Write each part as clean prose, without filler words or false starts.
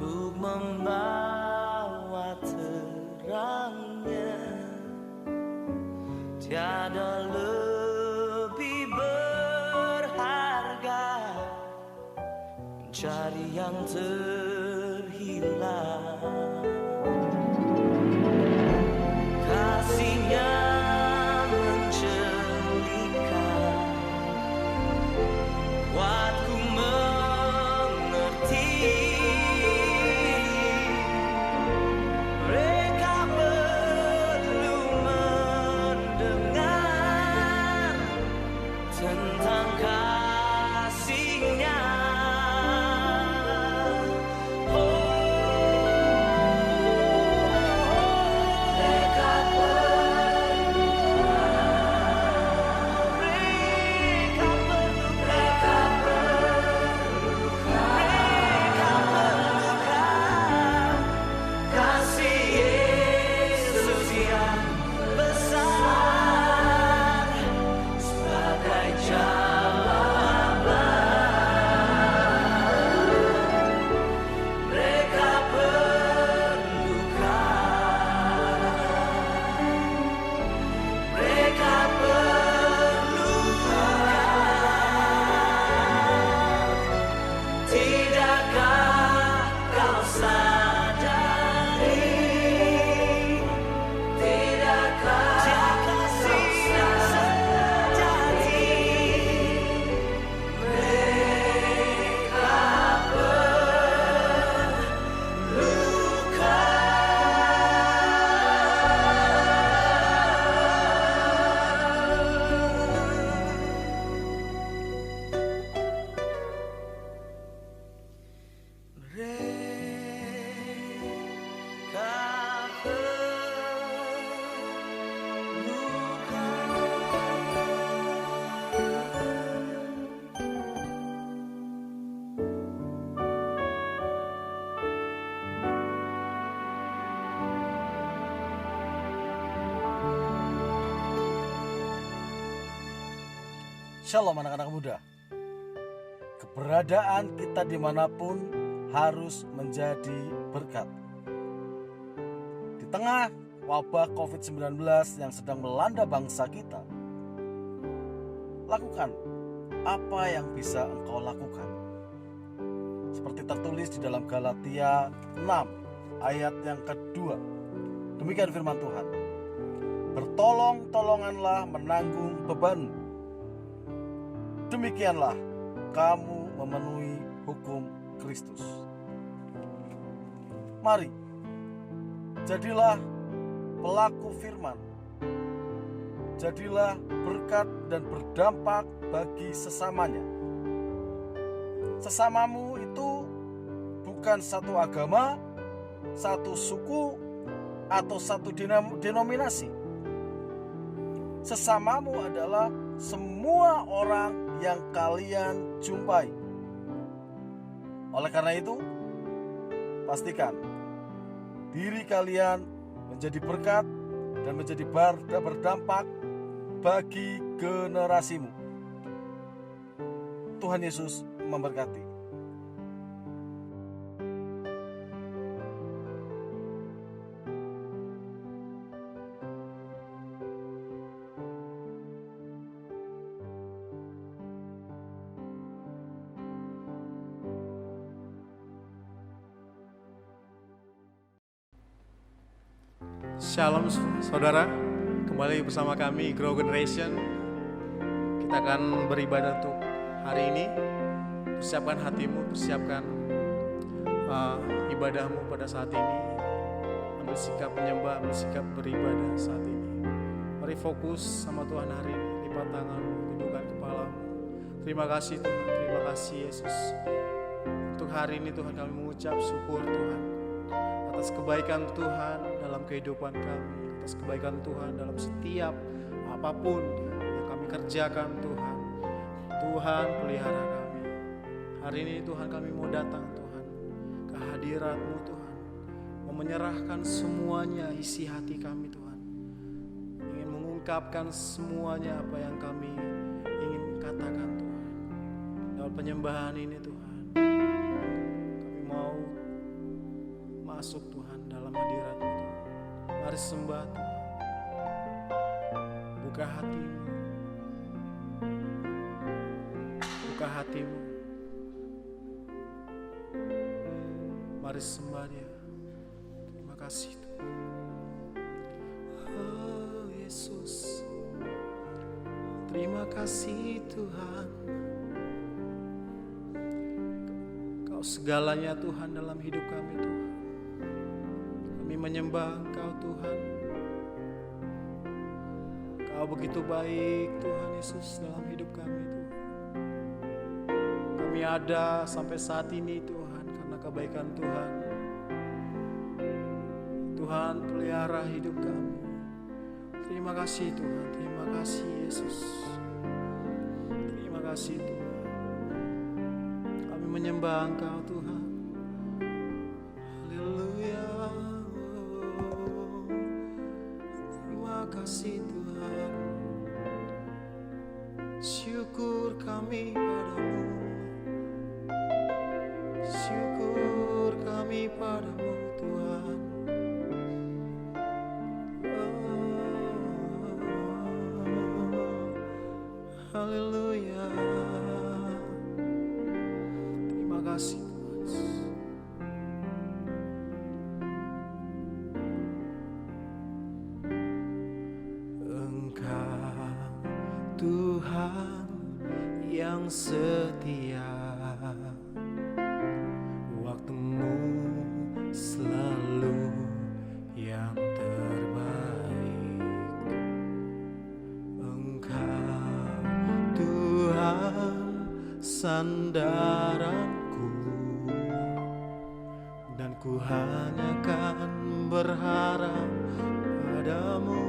untuk membawa terangnya. Tiada lebih berharga mencari yang terhilang. Kasihnya menjelikan, buatku mengerti. Mereka perlu mendengar tentang kasihnya. Shalom anak-anak muda. Keberadaan kita dimanapun harus menjadi berkat. Di tengah wabah COVID-19 yang sedang melanda bangsa kita, lakukan apa yang bisa engkau lakukan. Seperti tertulis di dalam Galatia 6 ayat yang kedua. Demikian firman Tuhan. Bertolong-tolonganlah menanggung beban. Demikianlah kamu memenuhi hukum Kristus. Mari, jadilah pelaku firman. Jadilah berkat dan berdampak bagi sesamanya. Sesamamu itu bukan satu agama, satu suku, atau satu denominasi. Sesamamu adalah semua orang yang kalian jumpai. Oleh karena itu, pastikan diri kalian menjadi berkat dan menjadi berdampak bagi generasimu. Tuhan Yesus memberkati. Shalom saudara, kembali bersama kami Grow Generation. Kita akan beribadah untuk hari ini. Persiapkan hatimu, persiapkan ibadahmu pada saat ini. Ambil sikap menyembah, ambil sikap beribadah saat ini. Mari fokus sama Tuhan hari ini. Lipat tanganmu, tundukkan kepalamu. Terima kasih Tuhan, terima kasih Yesus. Untuk hari ini Tuhan kami mengucap syukur Tuhan atas kebaikan Tuhan dalam kehidupan kami, atas kebaikan Tuhan dalam setiap apapun yang kami kerjakan Tuhan. Tuhan pelihara kami. Hari ini Tuhan kami mau datang Tuhan ke hadirat-Mu Tuhan, mau menyerahkan semuanya isi hati kami Tuhan, ingin mengungkapkan semuanya apa yang kami ingin katakan Tuhan. Dalam penyembahan ini Tuhan, kami mau masuk Tuhan dalam hadirat-Mu Tuhan. Mari sembah Tuhan. Buka hatimu. Buka hatimu. Mari sembah Dia. Terima kasih Tuhan. Oh Yesus. Terima kasih Tuhan. Kau segalanya Tuhan dalam hidup kami Tuhan. Kami menyembah Engkau Tuhan. Kau begitu baik Tuhan Yesus dalam hidup kami Tuhan. Kami ada sampai saat ini Tuhan karena kebaikan Tuhan. Tuhan pelihara hidup kami. Terima kasih Tuhan, terima kasih Yesus. Terima kasih Tuhan. Kami menyembah Engkau Tuhan. Haleluya. Terima kasih Tuhan. Syukur kami padamu. Syukur kami padamu Tuhan. Haleluya. Terima kasih Tuhan. Engkau Tuhan yang setia, waktu-Mu selalu yang terbaik. Engkau Tuhan sandaranku, dan ku hanya kan berharap padamu.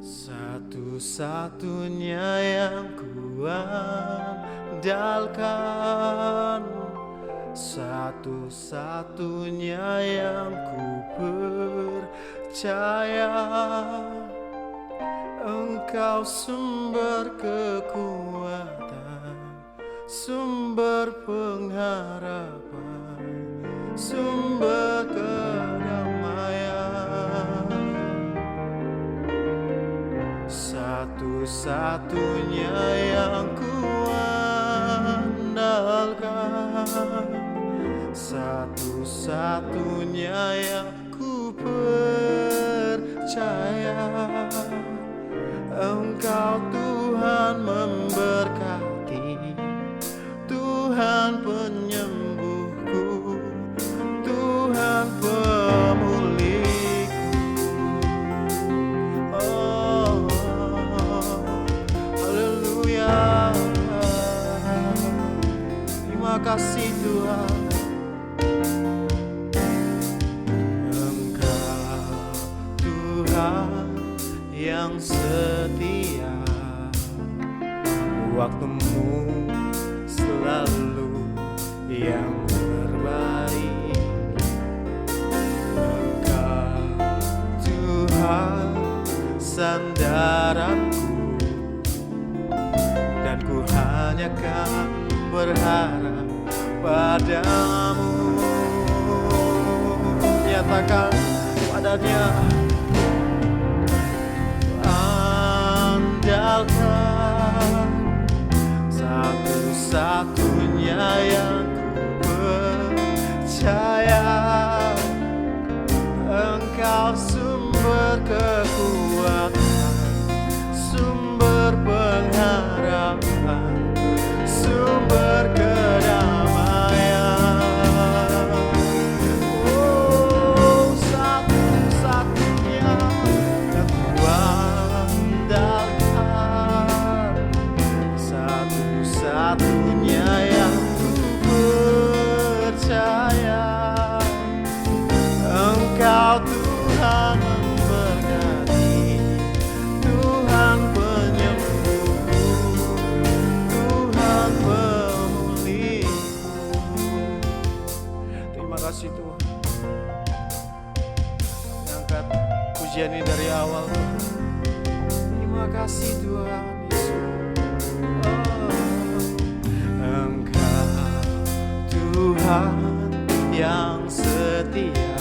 Satu-satunya yang ku andalkan, satu-satunya yang ku percaya. Engkau sumber kekuatan, sumber pengharapan, sumber kedamaian. Satu-satunya yang ku andalkan, satu-satunya yang ku percaya. Engkau Tuhan memberkati, Tuhan penyembuhku, Tuhan pemulihku. Oh, haleluya. Terima kasih Tuhan. Engkau Tuhan yang setia, waktu-Mu selalu yang terbaik. Engkau Tuhan sandaranku, dan ku hanya kan berharap padamu. Nyatakan padanya. Andalkan, satu-satunya yang ku percaya. Engkau sumber kekuatan, sumber pengharapan, sumber kedamaian. Oh, satu-satunya yang ku andalkan, satu-satunya yang ku percaya. Engkau Tuhan memberkati, Tuhan penyembuhku, Tuhan pemulihku. Terima kasih Tuhan. Kami angkat pujian ini dari awal. Terima kasih Tuhan Yesus. Oh, Engkau Tuhan yang setia.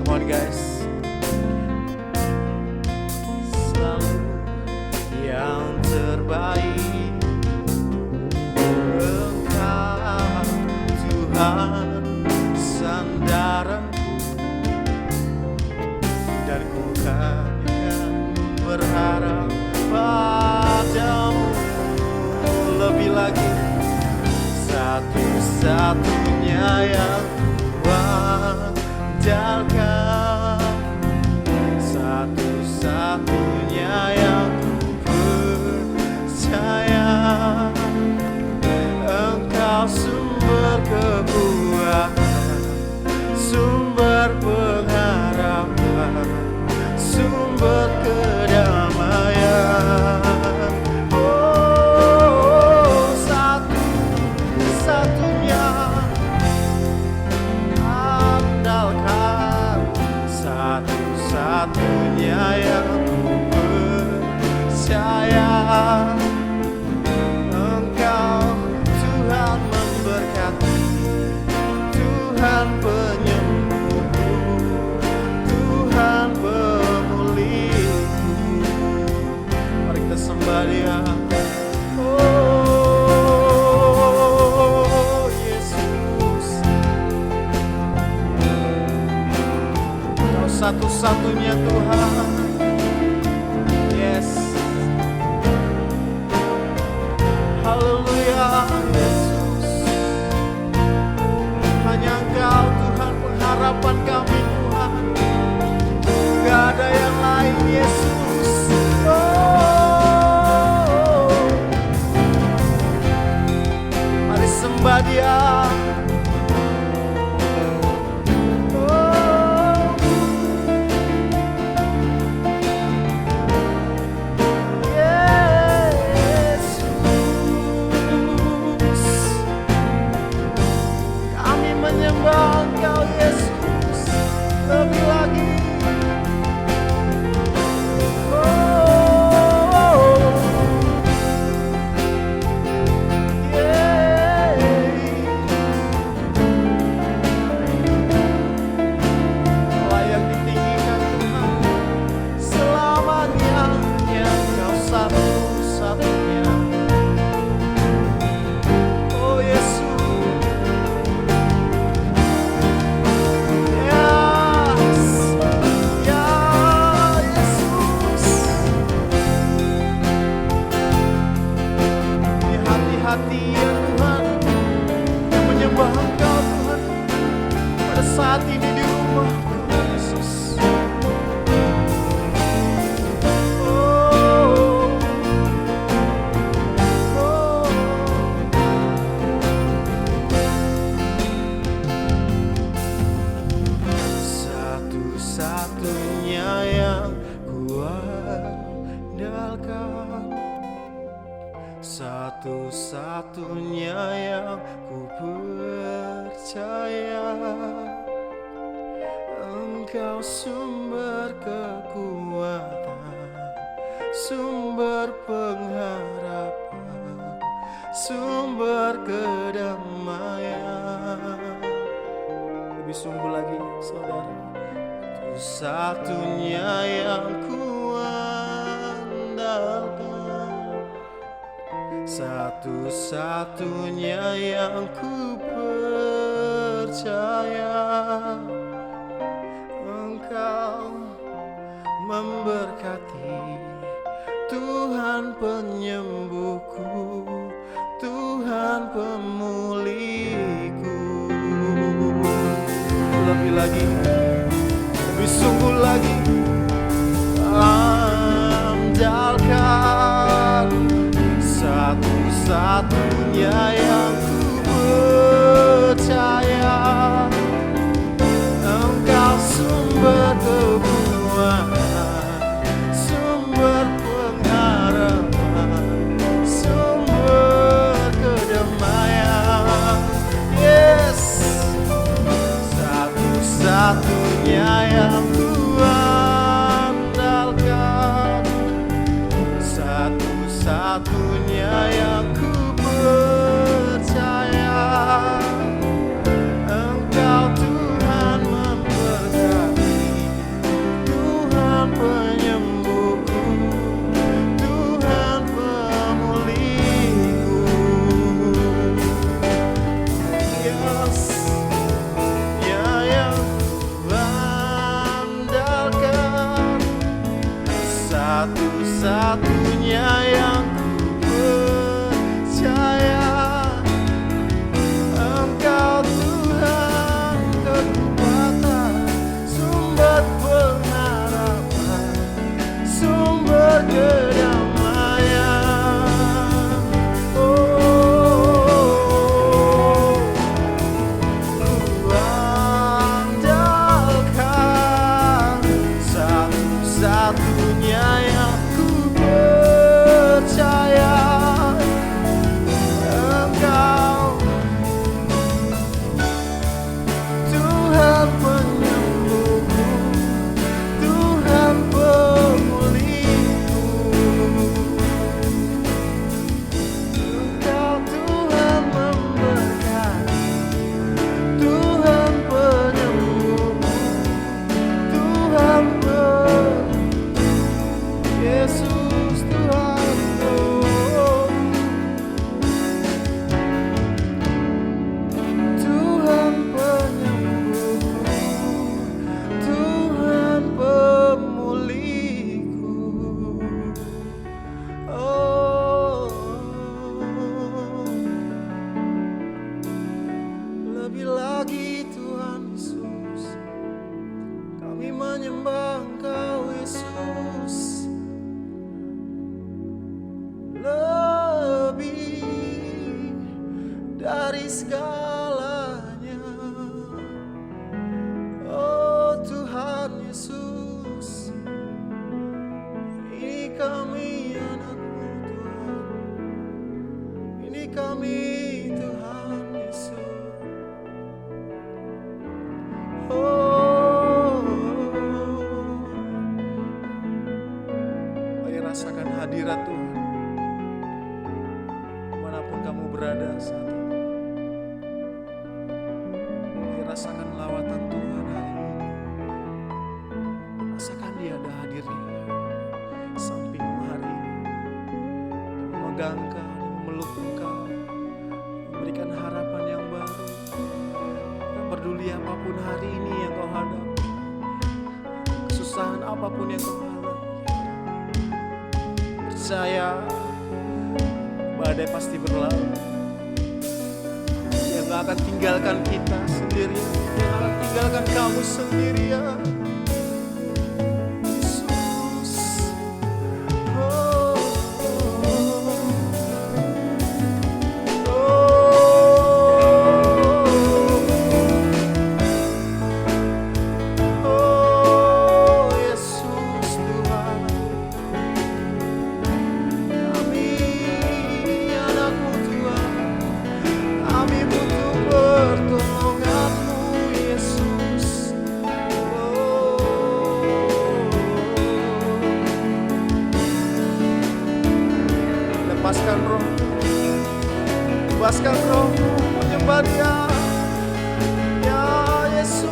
Come on guys. Selalu yang terbaik. Engkau Tuhan sandaranku, dan ku hanya berharap padamu. Lebih lagi, satu-satunya yang ku andalkan, satu-satunya yang ku percaya. Engkau sumber kekuatan, sumber pengharapan, sumber kedamaian. Oh, satu-satunya andalkan, satu-satunya yang ku percaya. Engkau Tuhan memberkati, Tuhan penyembuhku, Tuhan pemulihku. Mari kita sembah Dia. Oh Yesus, Kau satu-satunya Tuhan. Yes, haleluya Yesus. Hanya Engkau Tuhan pengharapan kami Tuhan. Gak ada yang lain Yesus. Oh, mari sembah Dia. Menyembah Engkau Yesus lebih lagi. Layak ditinggikan Tuhan, selamanya yang Kau satu-satunya. Oh Yesus, hati ya Tuhan yang menyembah Engkau Tuhan pada saat ini di rumah Tuhan Yesus. Oh, oh. Satu-satunya yang ku andalkan, satu-satunya yang ku percaya. Engkau sumber kekuatan, sumber pengharapan, sumber kedamaian. Lebih sungguh lagi saudara, satu-satunya yang ku andalkan, satu-satunya yang ku percaya. Engkau memberkati, Tuhan penyembuhku, Tuhan pemulihku. Lebih lagi, lebih sungguh lagi, andalkan, satu-satunya yang ku percaya. Engkau sumber kekuatan, sumber pengharapan, sumber kedamaian. Yes, satu-satunya yang ku andalkan, satu-satunya yang ku percaya. dari segalanya. Oh Tuhan Yesus, ini kami anak-Mu Tuhan, ini kami Tuhan Yesus. Oh, mari rasakan hadirat Tuhan dimanapun kamu berada saat ini. Mari rasakan lawatan Tuhan hari ini. Rasakan Dia ada hadirnya sampingmu hari ini, memegang engkau, memeluk engkau, memberikan harapan yang baru. Tak peduli apapun hari ini yang kau hadapi, kesusahan apapun yang kau hadapi, percaya badai pasti berlalu. Dia gak akan tinggalkan kita sendirian, Dia gak akan tinggalkan kamu sendirian. Yesus, oh, oh, Yesus Tuhan, kami anak-Mu Tuhan, kami butuh pertolongan-Mu Yesus. Lepaskan roh, lepaskan roh, menyembah Dia, ya Yesus.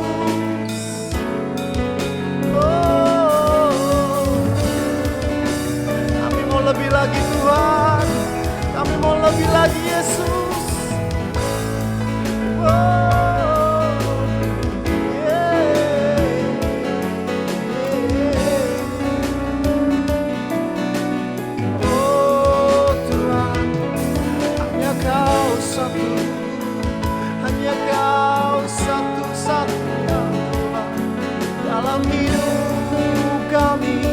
Oh, kami mau lebih lagi Tuhan, kami mau lebih lagi Yesus. Oh, yeah. Oh Tuhan, hanya Kau satu, hanya Kau satu-satunya Tuhan dalam hidup kami,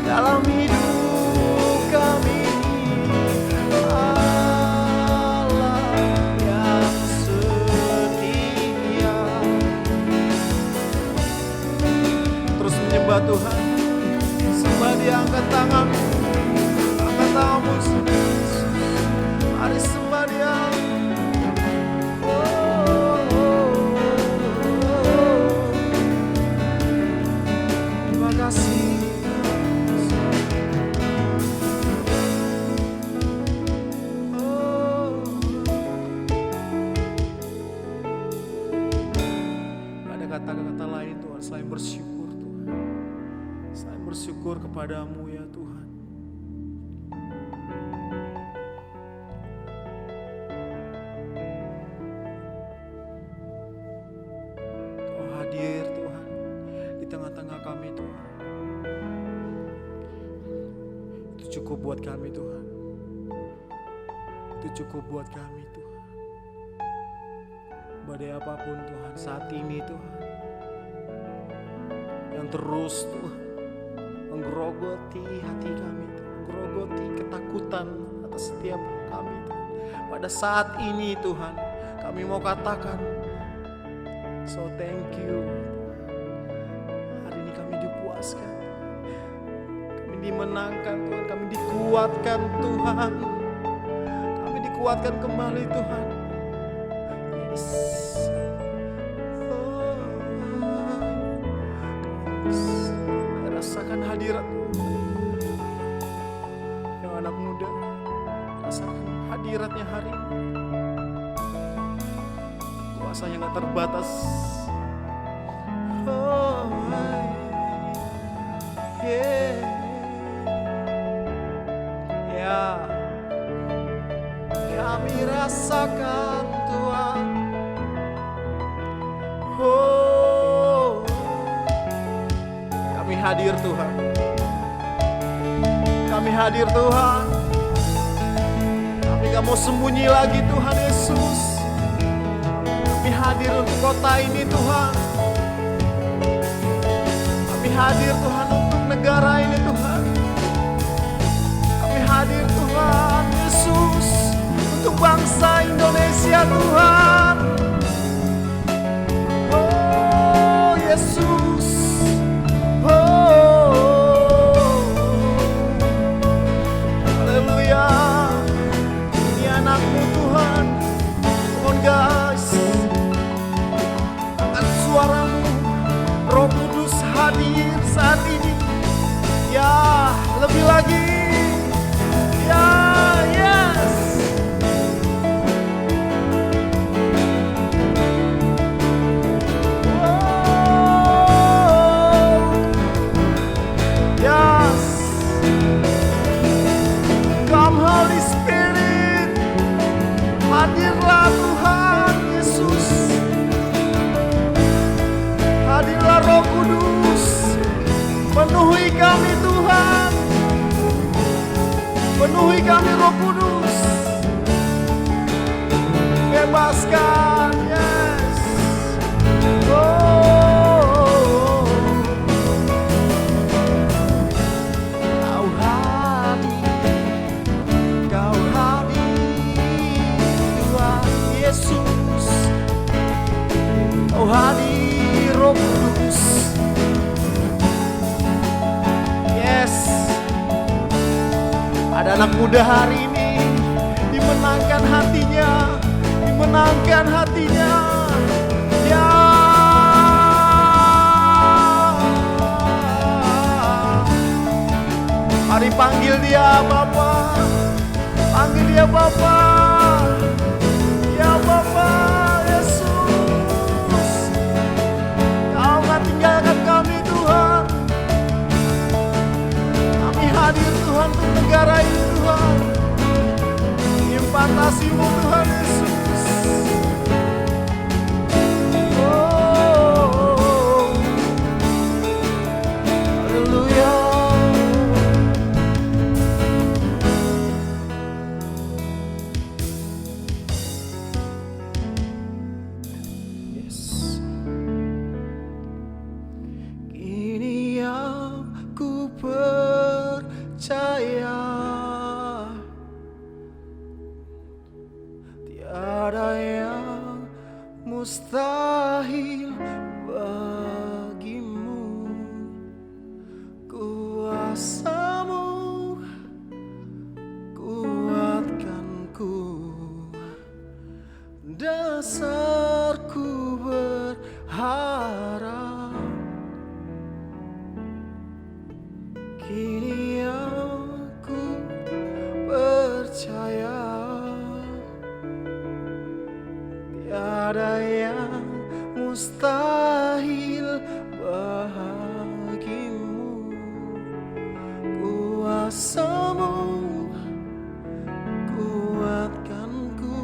dalam hidup kami. Allah yang setia. Terus menyembah Tuhan, sembah Dia, angkat tanganmu, angkat tanganmu. Mari sembah Dia. Terima kasih. Ada kata-kata lain Tuhan selain bersyukur Tuhan, selain bersyukur kepada-Mu ya Tuhan. Kau hadir Tuhan di tengah-tengah kami Tuhan. Itu cukup buat kami Tuhan. Itu cukup buat kami Tuhan. Badai apapun Tuhan saat ini Tuhan, yang terus Tuhan menggerogoti hati kami Tuhan, menggerogoti ketakutan atas setiap kami Tuhan. Pada saat ini Tuhan, kami mau katakan, so thank you. Hari ini kami dipuaskan, kami dimenangkan Tuhan, kami dikuatkan Tuhan, kami dikuatkan kembali Tuhan. Yes. Rasakan hadirat yang anak muda, rasakan hadiratnya hari ini. Kuasanya gak terbatas. Oh, yeah. Ya, kami rasakan Tuhan. Oh, kami hadir Tuhan, kami hadir Tuhan. Kami gak mau sembunyi lagi Tuhan Yesus. Kami hadir untuk kota ini Tuhan. Kami hadir Tuhan untuk negara ini Tuhan. Kami hadir Tuhan Yesus untuk untuk bangsa Indonesia Tuhan. Oh Yesus, oh haleluya. Ini anak-Mu Tuhan. Come on guys, angkat suaramu. Roh Kudus hadir saat ini. Ya, lebih lagi. Ya, yes. Wow. Yes. Come Holy Spirit. Hadirlah Tuhan Yesus. Hadirlah Roh Kudus. Penuhi kami Tuhan. Penuhi kami Roh Kudus. Bebaskan, yes. Oh, Kau hadir, Tuhan Yesus. Kau hadir Roh Kudus. Yes. Ada anak muda hari ini dimenangkan hatinya, dimenangkan hatinya. Ya, mari panggil dia Bapa, panggil dia Bapa. Ya Bapa Yesus, Kau nggak tinggalkan kami Tuhan. Kami hadir Tuhan untuk negara ini Tuhan. Impartasi-Mu Tuhan Yesus. Oh, haleluya. Yes. Kini aku percaya tiada yang mustahil bagimu. Kuasa-Mu kuatkanku, dasarku berharap. Kini aku percaya tiada yang mustahil bagimu. Kuasa-Mu kuatkanku,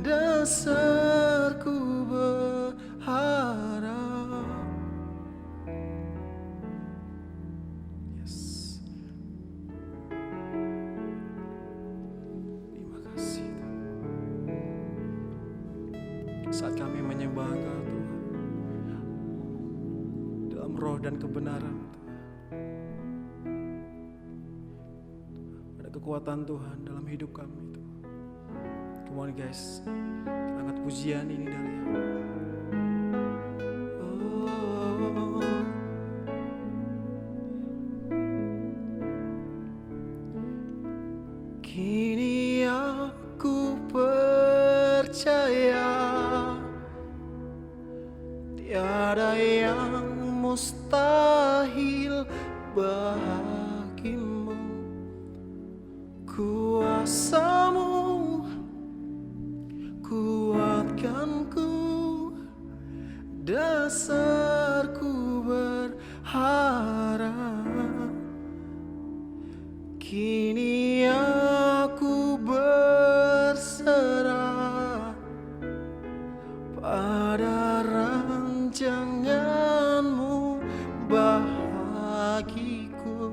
dasarku berharap. Yes. Terima kasih Tuhan. Saat kami menyembah Engkau Tuhan, dalam roh dan kebenaran Tuhan, ada kekuatan Tuhan dalam hidup kami Tuhan. Come on guys, angkat pujian ini dari aku. Kini aku percaya tiada yang mustahil bagimu. Kuasa-Mu kuatkanku, dasarku berharap. Kini aku berserah pada rancangan-Mu bagiku.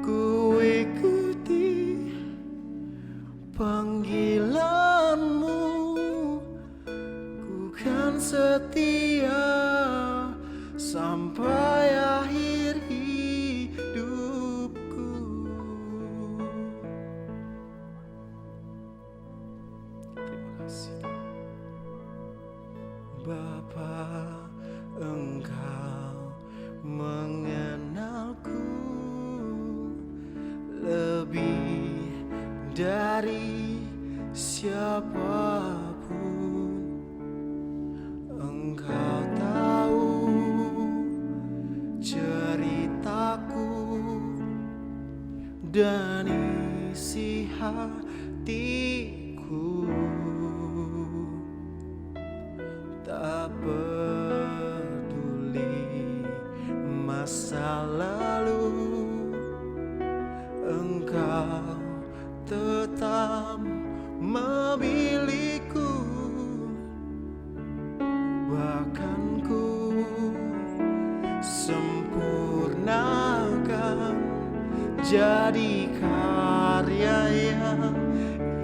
Ku ikuti panggilan-Mu, ku kan setia sampai akhir hidupku. kasih Bapa, Engkau mengenalku lebih dari siapapun. Engkau tahu ceritaku dan isi hatiku. Tak peduli masa lalu, Engkau tetap memilihku. Bahkan ku sempurnakan jadi karya yang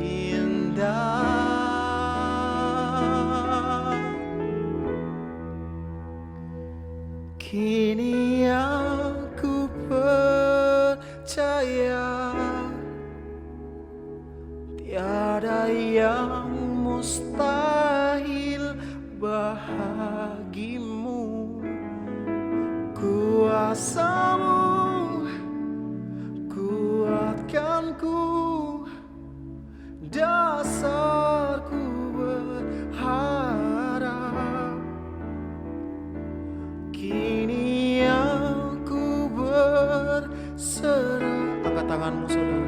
indah. Kini aku percaya tiada yang mustahil bagimu. Kuasamu kuatkanku, dasarku berharap. Kini aku berserah. Angkat tanganmu saudara,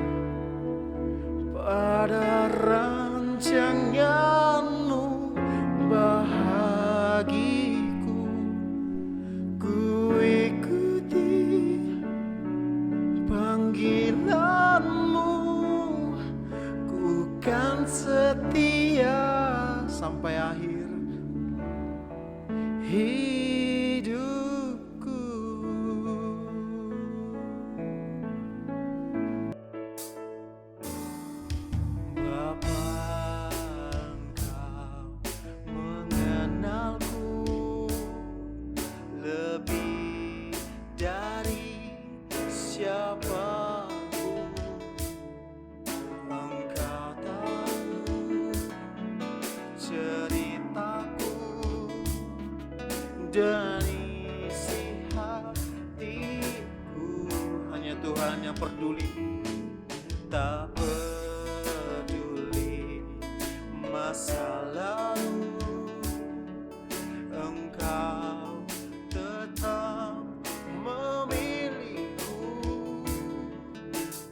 pada rancanganmu bahagiku. Ku ikuti panggilanmu, ku kan setia sampai akhir hidupku. Bapa, Engkau mengenalku lebih dari siapapun. Engkau tahu ceritaku dan isi hatiku. Hanya Tuhan yang peduli. Tak peduli masa lalu, Engkau tetap memilihku.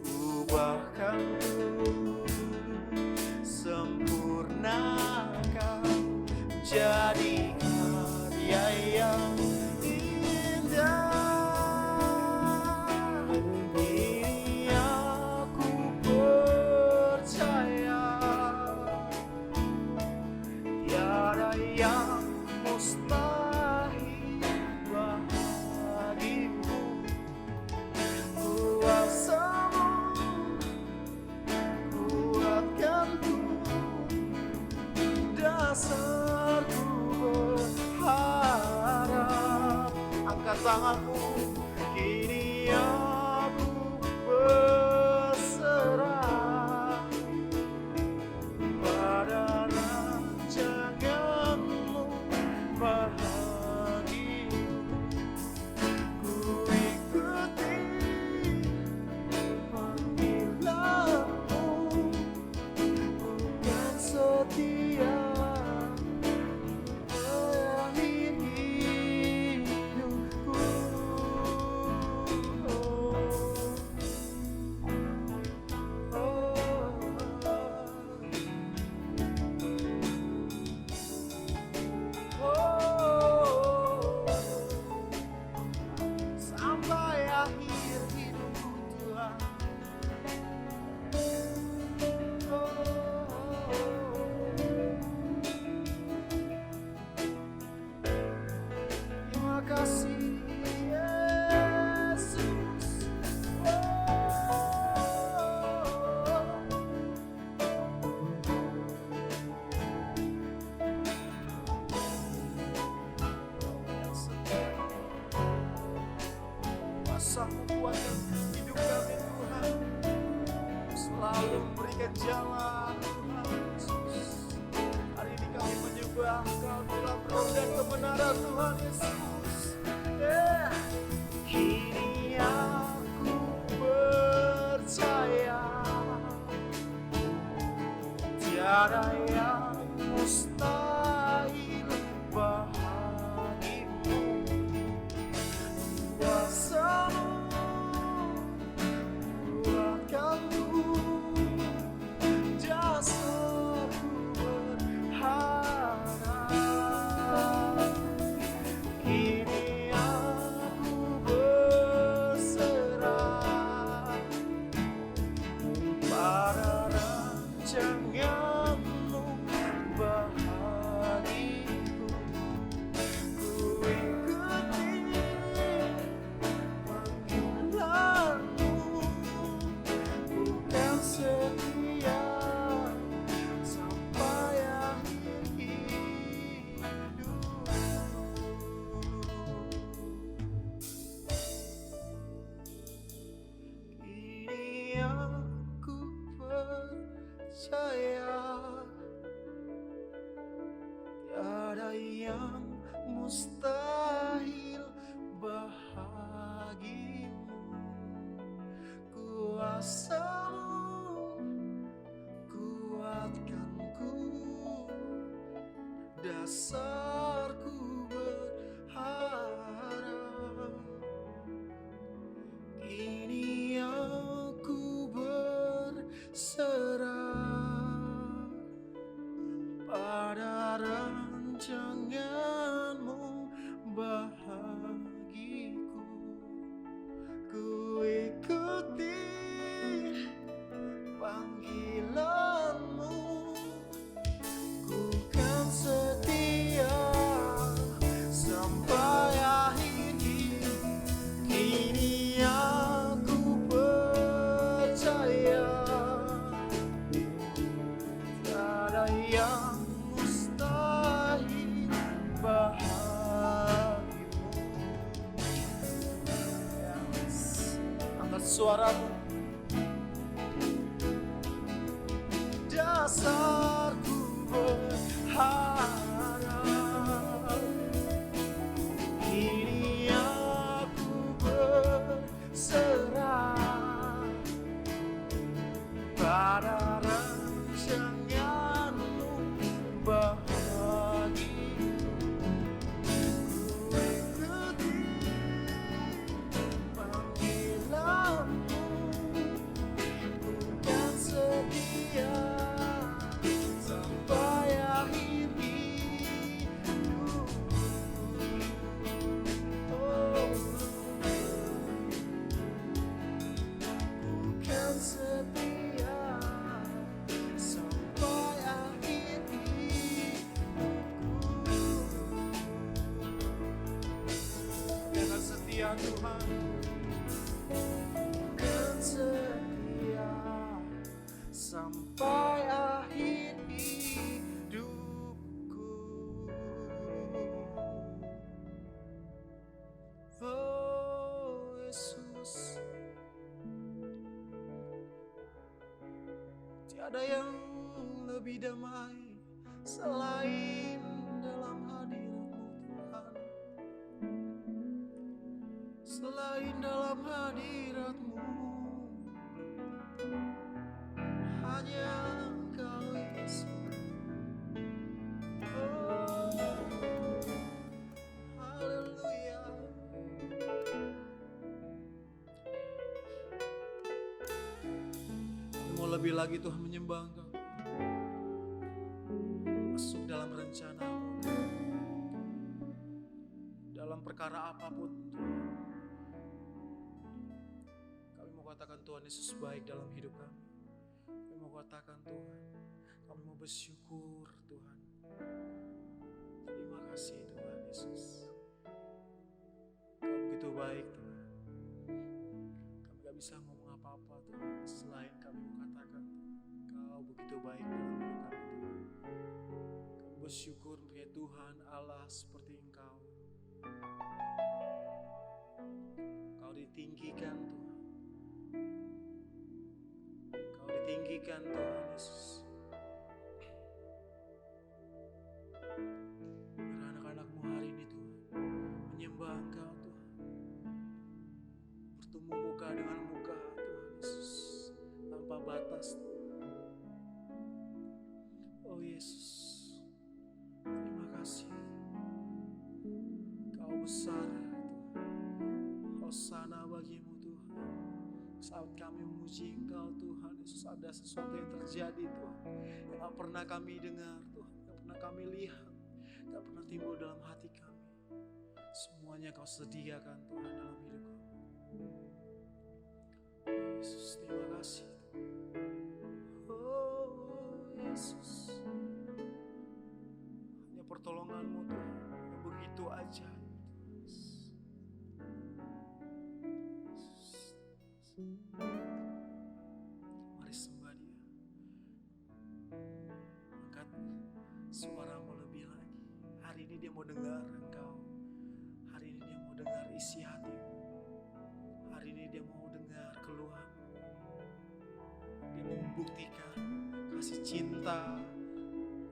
Ubahkan ku, sempurnakan jadi karya yang indah. Ini aku percaya tiada yang mustahil bagimu. Kuasamu kuatkanku, dasarku berharap. Angkat tanganmu, kini aku berserah pada rancanganmu bahagiku. Ku ikuti panggilanmu, ku kan setia akhir hidupku. Sampai akhir hidupku Tuhan. Terima kasih Yesus. Kuasa-Mu kuatkan hidup kami Tuhan. Selalu memberikan jalan Tuhan Yesus. kebenaran Tuhan Yesus. Kini aku percaya tiada yang mustahil bagimu. Kuasa-Mu kuatkanku, dasarku berharap. Kini aku berserah pada rancangan-Mu bagiku. Ku ikuti panggilan-Mu, bukan setia sampai akhir hidupku. Kini aku percaya tiada yang mustahil bagimu. Kuasa-Mu kuatkanku, dasarku berharap. Kini aku berserah pada rancangan-Mu bagiku. Ku ikuti panggilan-Mu, ku kan setia sampai akhir hidup. Kini aku percaya tiada yang mustahil bagimu. Yes. Angkat suaramu. Dasarku berharap. Kini aku berserah pada rancangan-Mu bagiku. Ku ikuti panggilan-Mu, bukan setia sampai akhir hidupku. Bukan setia sampai akhir hidupku. Dengan setia Tuhan, bukan setia sampai akhir hidupku. Oh Yesus, tiada yang lebih damai selain dalam hadirat-Mu Tuhan. Selain dalam hadirat-Mu, hanya Engkau Yesus. Oh, haleluya. Mau lebih lagi Tuhan menyembah Engkau. Masuk dalam rencana-Mu, dalam perkara apapun Tuhan. Kami mau katakan Tuhan Yesus baik dalam hidup kami. Kami mau katakan Tuhan, kami mau bersyukur Tuhan. Terima kasih Tuhan Yesus. Kau begitu baik Tuhan. Kami gak bisa ngomong apa-apa Tuhan selain kami mau katakan Kau begitu baik dalam hidup kami Tuhan. Kami bersyukur punya Tuhan Allah seperti Engkau. Kau ditinggikan Tuhan. Kau ditinggikan Tuhan Yesus. Biar anak-anak-Mu hari ini Yesus. Terima kasih. Kau besar Tuhan. Hosana bagimu Tuhan. Saat kami memuji Engkau Tuhan Yesus, ada sesuatu yang terjadi Tuhan, yang gak pernah kami dengar Tuhan, gak pernah kami lihat, gak pernah timbul dalam hati kami. Semuanya Kau sediakan Tuhan dalam hidup kami. Yesus, terima kasih. Oh Yesus, hanya pertolongan-Mu Tuhan yang begitu ajaib. Mari sembah Dia. Angkat suaramu lebih lagi. Hari ini Dia mau dengar engkau. Hari ini Dia mau dengar isi hatimu. Hari ini Dia mau dengar keluhan. Dia mau membuktikan kasih cinta,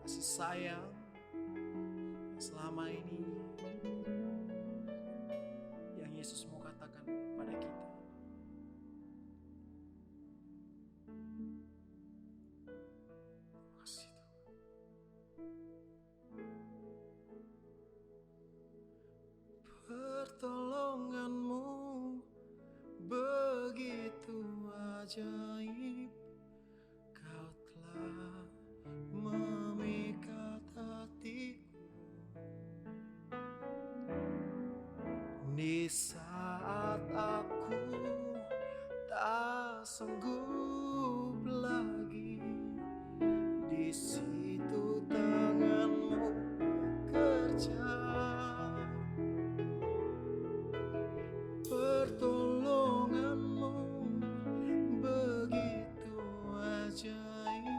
kasih sayang yang selama ini yang Yesus mau katakan pada kita. Pertolongan-Mu begitu ajaib, Kau telah memikat hatiku. Di saat aku tak sanggup lagi, di situ tangan-Mu bekerja. Pertolongan-Mu begitu ajaib.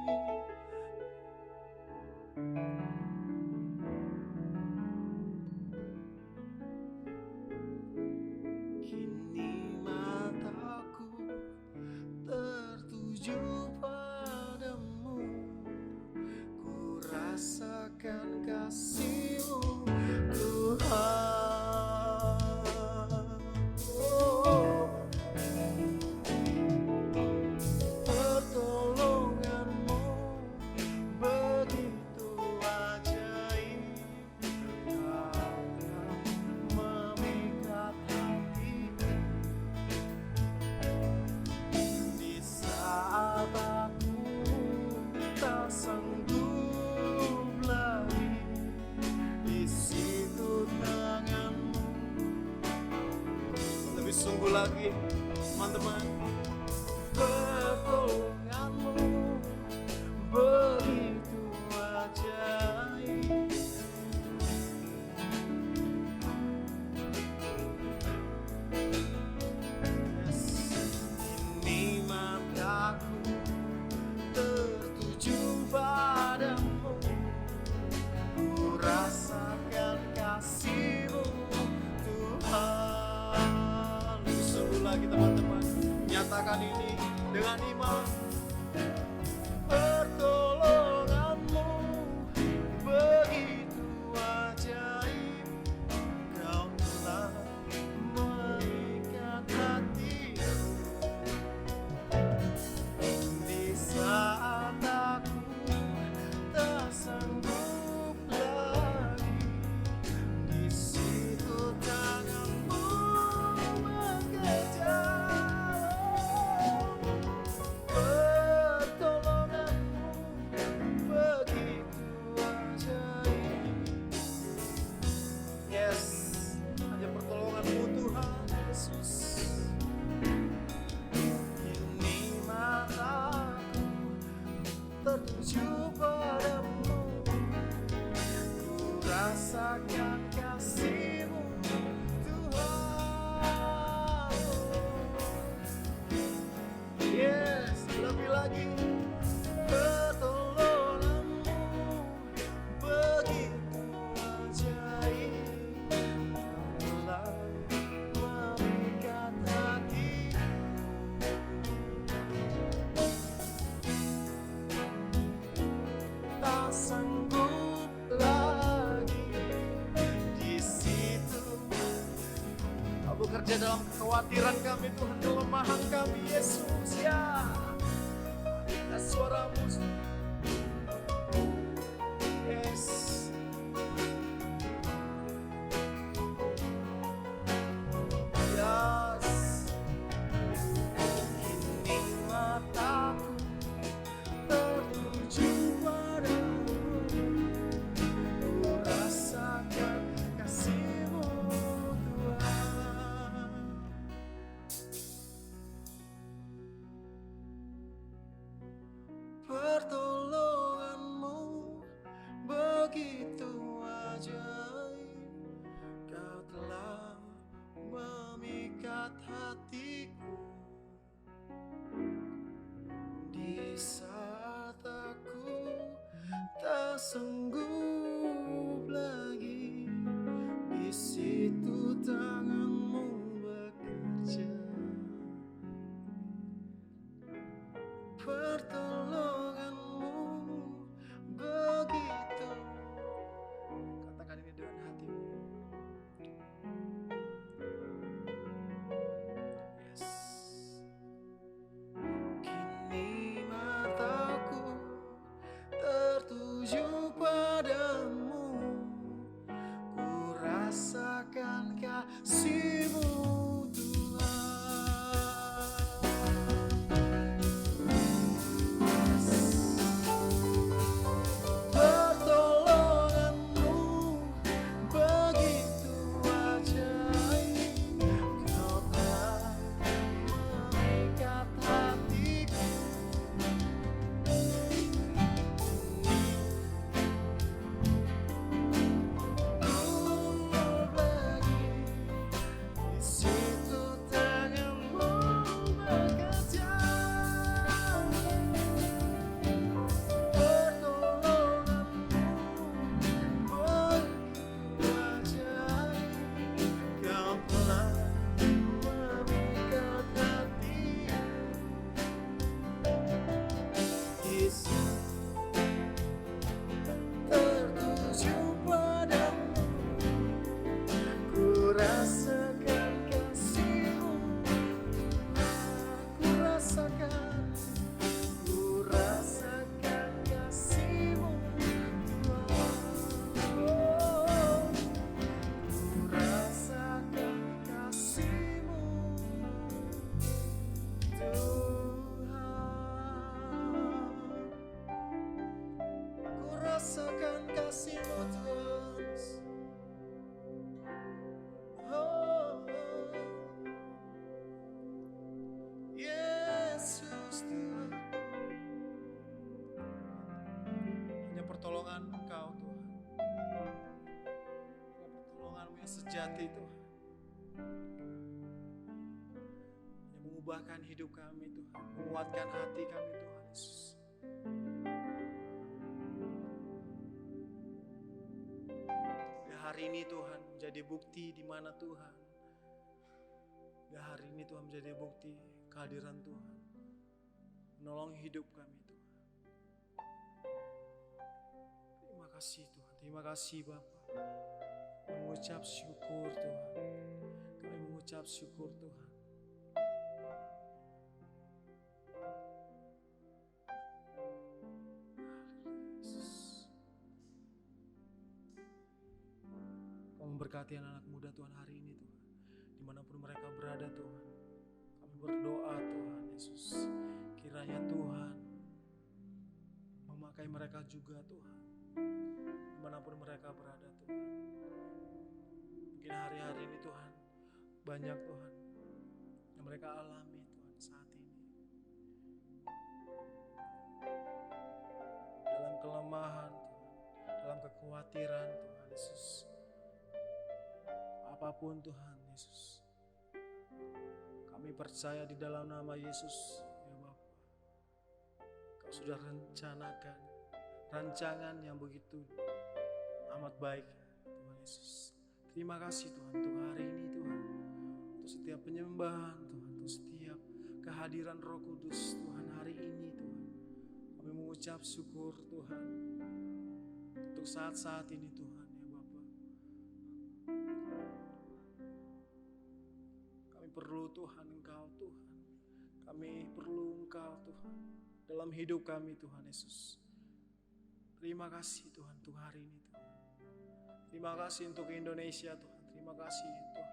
Kini mataku tertuju padamu, ku rasakan kasih-Mu Tuhan. Sungguh lagi teman-teman, pertolongan-Mu begitu ajaib. Yes. Kini mataku tertuju padamu, ku rasakan kasih-Mu Tuhan. Lagi teman-teman, nyatakan ini dengan iman. Pertolongan-Mu begitu ajaib, Kau telah mengikat hatiku. Di saat aku tak sanggup lagi, di situ tangan-Mu bekerja. Pertolongan-Mu begitu ajaib. Yes, hanya pertolongan-Mu Tuhan Yesus. Kini mataku tertuju padamu, ku rasakan kasih-Mu Tuhan. Yes, lebih lagi. Pertolongan-Mu begitu ajaib, Kau telah memikat hatiku. Tak sanggup lagi, di situ Kau bekerja dalam kekhawatiran kami Tuhan, kelemahan kami Yesus. Ya, suaramu sanggup lagi, di situ tanganmu bekerja, pertolonganmu begitu. Katakan ini dengan hatimu. Yes. Kini mataku tertuju padamu, ku rasakan kasih-Mu Tuhan. Pertolonganmu begitu ajaib, Kau telah mengikat hatiku. Di situ tanganmu bekerja, pertolonganmu begitu ajaib, Kau telah mengikat hatiku. Yesus tertuju padamu, ku rasakan kasih-Mu, ku rasakan kasih-Mu Tuhan. Oh, ku rasakan kasih-Mu Tuhan. Ku rasakan kasih-Mu Tuhan. Oh, Yesus Tuhan. Hanya pertolongan Engkau Tuhan, hanya pertolongan-Mu yang sejati Tuhan, yang mengubahkan hidup kami Tuhan, menguatkan hati kami Tuhan Yesus. Biar hari ini Tuhan menjadi bukti di mana Tuhan. Biar hari ini Tuhan menjadi bukti kehadiran Tuhan, menolong hidup kami Tuhan. Terima kasih Tuhan, terima kasih Bapa. Mengucap syukur Tuhan, kami mengucap syukur Tuhan. Yesus. Kau memberkati anak-anak muda Tuhan hari ini Tuhan, dimanapun mereka berada Tuhan. Kami berdoa Tuhan Yesus, kiranya Tuhan memakai mereka juga Tuhan, dimanapun mereka berada Tuhan. Mungkin hari-hari ini Tuhan, banyak Tuhan yang mereka alami Tuhan saat ini, dalam kelemahan Tuhan, dalam kekhawatiran Tuhan Yesus. Apapun Tuhan Yesus, kami percaya di dalam nama Yesus ya Bapa, Kau sudah rencanakan rancangan yang begitu amat baik Tuhan Yesus. Terima kasih Tuhan untuk hari ini Tuhan, untuk setiap penyembahan Tuhan, untuk setiap kehadiran Roh Kudus Tuhan hari ini Tuhan. Kami mengucap syukur Tuhan untuk saat-saat ini Tuhan ya Bapa. Kami perlu Tuhan Engkau Tuhan, kami perlu Engkau Tuhan dalam hidup kami Tuhan Yesus. Terima kasih Tuhan untuk hari ini Tuhan. Terima kasih untuk Indonesia Tuhan. Terima kasih Tuhan.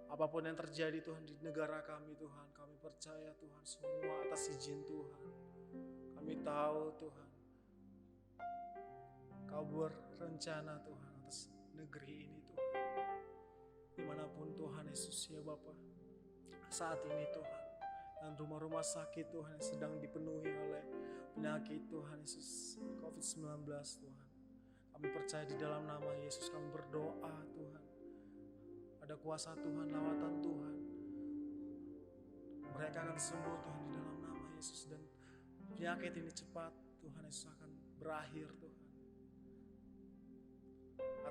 Apapun yang terjadi Tuhan di negara kami Tuhan, kami percaya Tuhan semua atas izin Tuhan. Kami tahu Tuhan, Kau berencana Tuhan atas negeri ini Tuhan. Dimanapun Tuhan Yesus ya Bapa, saat ini Tuhan, dan rumah-rumah sakit Tuhan yang sedang dipenuhi oleh penyakit Tuhan Yesus COVID-19 Tuhan. Kami percaya di dalam nama Yesus, kami berdoa Tuhan, ada kuasa Tuhan, lawatan Tuhan. Mereka akan sembuh Tuhan di dalam nama Yesus, dan penyakit ini cepat Tuhan Yesus akan berakhir Tuhan.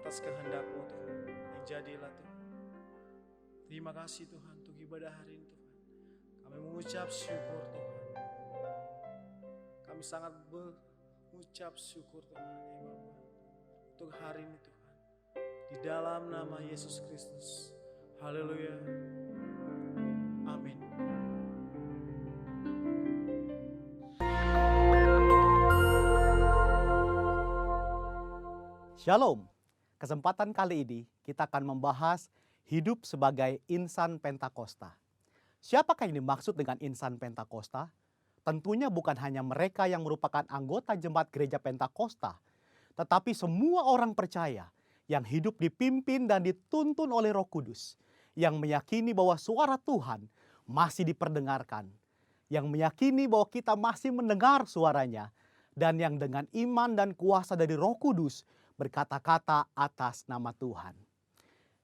atas kehendak-Mu Tuhan. Yang jadilah Tuhan. Terima kasih Tuhan untuk ibadah hari ini Tuhan. Kami mengucap syukur Tuhan. Kami sangat mengucap syukur Tuhan ya Bapa, untuk hari ini Tuhan. Di dalam nama Yesus Kristus. Haleluya. Amin. Shalom. Kesempatan kali ini kita akan membahas hidup sebagai insan Pentakosta. Siapakah yang dimaksud dengan insan Pentakosta? Tentunya bukan hanya mereka yang merupakan anggota jemaat gereja Pentakosta, tetapi semua orang percaya yang hidup dipimpin dan dituntun oleh Roh Kudus, yang meyakini bahwa suara Tuhan masih diperdengarkan, yang meyakini bahwa kita masih mendengar suaranya, dan yang dengan iman dan kuasa dari Roh Kudus berkata-kata atas nama Tuhan.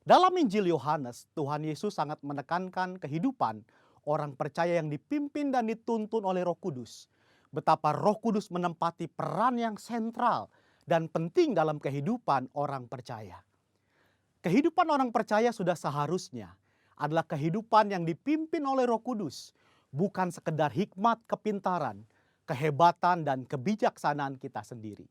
Dalam Injil Yohanes, Tuhan Yesus sangat menekankan kehidupan orang percaya yang dipimpin dan dituntun oleh Roh Kudus. Betapa Roh Kudus menempati peran yang sentral dan penting dalam kehidupan orang percaya. Kehidupan orang percaya sudah seharusnya adalah kehidupan yang dipimpin oleh Roh Kudus, bukan sekedar hikmat, kepintaran, kehebatan, dan kebijaksanaan kita sendiri.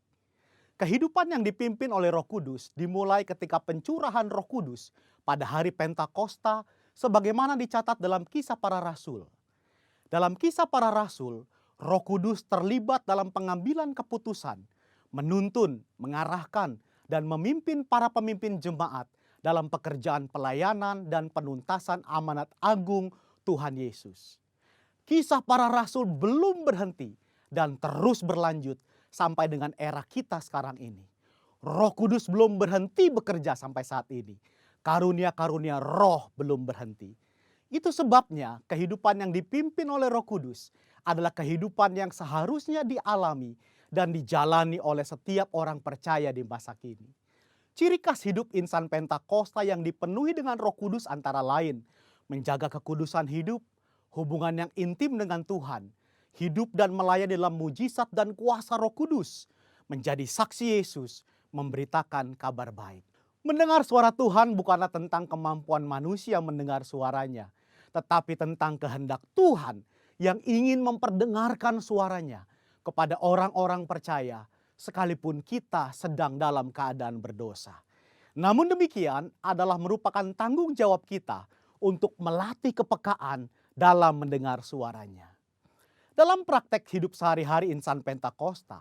Kehidupan yang dipimpin oleh Roh Kudus dimulai ketika pencurahan Roh Kudus pada hari Pentakosta sebagaimana dicatat dalam Kisah Para Rasul. Dalam Kisah Para Rasul, Roh Kudus terlibat dalam pengambilan keputusan, menuntun, mengarahkan, dan memimpin para pemimpin jemaat dalam pekerjaan pelayanan dan penuntasan amanat agung Tuhan Yesus. Kisah Para Rasul belum berhenti dan terus berlanjut sampai dengan era kita sekarang ini. Roh Kudus belum berhenti bekerja sampai saat ini. Karunia-karunia roh belum berhenti. Itu sebabnya kehidupan yang dipimpin oleh Roh Kudus adalah kehidupan yang seharusnya dialami dan dijalani oleh setiap orang percaya di masa kini. Ciri khas hidup insan Pentakosta yang dipenuhi dengan Roh Kudus antara lain menjaga kekudusan hidup, hubungan yang intim dengan Tuhan, hidup dan melayani dalam mujizat dan kuasa Roh Kudus, menjadi saksi Yesus, memberitakan kabar baik. Mendengar suara Tuhan bukanlah tentang kemampuan manusia mendengar suaranya, tetapi tentang kehendak Tuhan yang ingin memperdengarkan suaranya kepada orang-orang percaya, sekalipun kita sedang dalam keadaan berdosa. Namun demikian adalah merupakan tanggung jawab kita untuk melatih kepekaan dalam mendengar suaranya. Dalam praktek hidup sehari-hari insan Pentakosta,